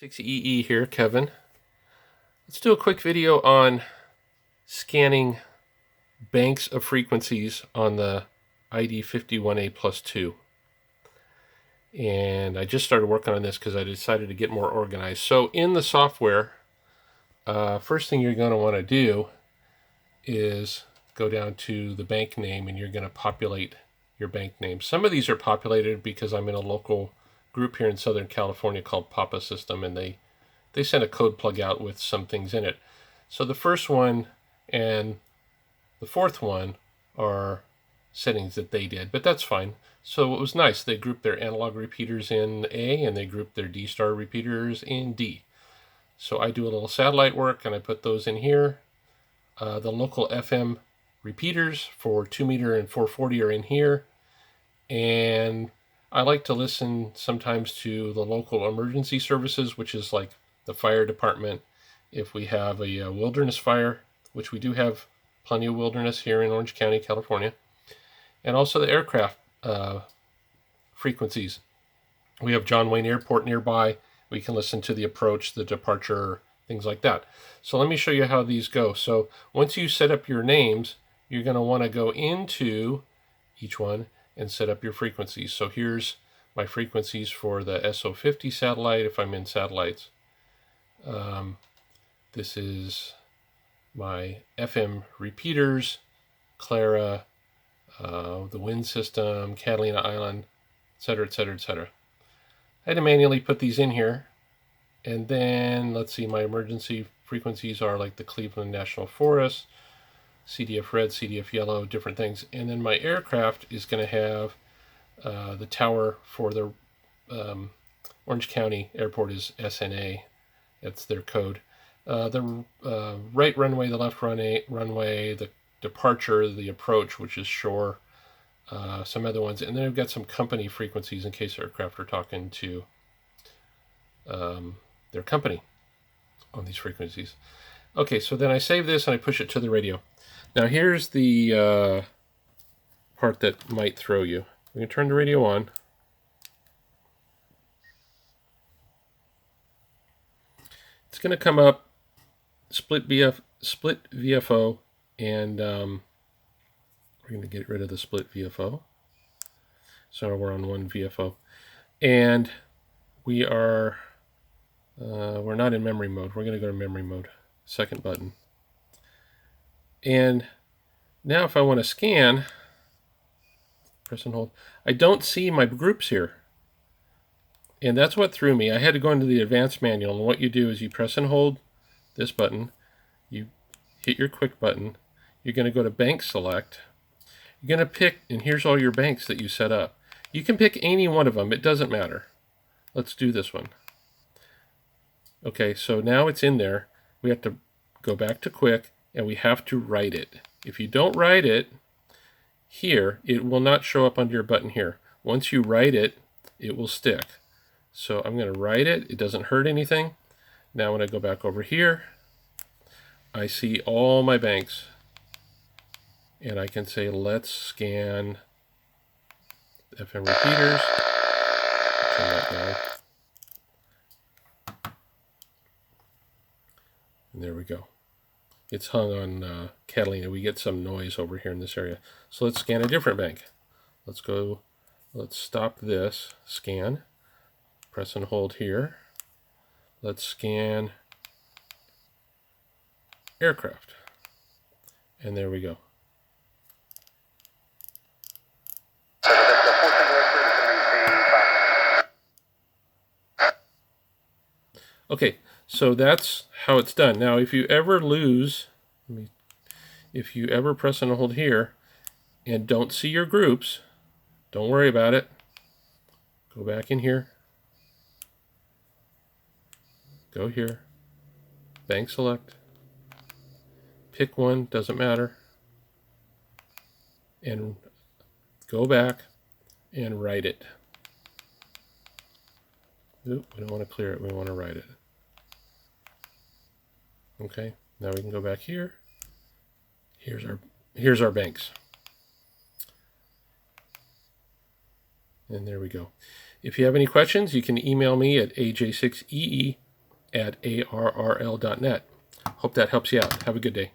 ID51A here, Kevin. Let's do a quick video on scanning banks of frequencies on the ID51A plus 2. And I just started working on this because I decided to get more organized. So in the software, first thing you're going to want to do is go down to the bank name and you're going to populate your bank name. Some of these are populated because I'm in a local group here in Southern California called Papa System, and they sent a code plug out with some things in it. So the first one and the fourth one are settings that they did, but that's fine. So it was nice. They grouped their analog repeaters in A and they grouped their D-star repeaters in D. So I do a little satellite work and I put those in here. The local FM repeaters for 2 meter and 440 are in here. And I like to listen sometimes to the local emergency services, which is like the fire department. If we have a wilderness fire, which we do have plenty of wilderness here in Orange County, California, and also the aircraft frequencies. We have John Wayne Airport nearby. We can listen to the approach, the departure, things like that. So let me show you how these go. So once you set up your names, you're going to want to go into each one and set up your frequencies. So here's my frequencies for the SO50 satellite if I'm in satellites. This is my FM repeaters, Clara, the wind system, Catalina Island, etc., etc., etc. I had to manually put these in here. And then, let's see, my emergency frequencies are like the Cleveland National Forest, CDF red, CDF yellow, different things. And then my aircraft is going to have the tower for the Orange County Airport is SNA. That's their code. The right runway, the left runway, the departure, the approach, which is shore, some other ones. And then I've got some company frequencies in case aircraft are talking to their company on these frequencies. Okay, so then I save this and I push it to the radio. Now here's the part that might throw you. We can turn the radio on. It's going to come up split VFO, and we're going to get rid of the split VFO. So we're on one VFO, and we are we're not in memory mode. We're going to go to memory mode. Second button. And now if I want to scan, press and hold, I don't see my groups here. And that's what threw me. I had to go into the advanced manual, and what you do is you press and hold this button, you hit your quick button, you're going to go to bank select, you're going to pick, and here's all your banks that you set up. You can pick any one of them, it doesn't matter. Let's do this one. Okay, so now it's in there. We have to go back to quick, and we have to write it. If you don't write it here, it will not show up under your button here. Once you write it, it will stick. So I'm going to write it. It doesn't hurt anything. Now when I go back over here, I see all my banks. And I can say, let's scan FM repeaters. Turn that down. And there we go. It's hung on Catalina. We get some noise over here in this area. So let's scan a different bank. Let's stop this, scan, press and hold here. Let's scan aircraft. And there we go. Okay, so that's how it's done. Now, if you ever lose, if you ever press and hold here and don't see your groups, don't worry about it. Go back in here. Go here. Bank select. Pick one, doesn't matter. And go back and write it. Oop, we don't want to clear it, we want to write it. Okay, now we can go back here. Here's our banks. And there we go. If you have any questions, you can email me at aj6ee at arrl.net. Hope that helps you out. Have a good day.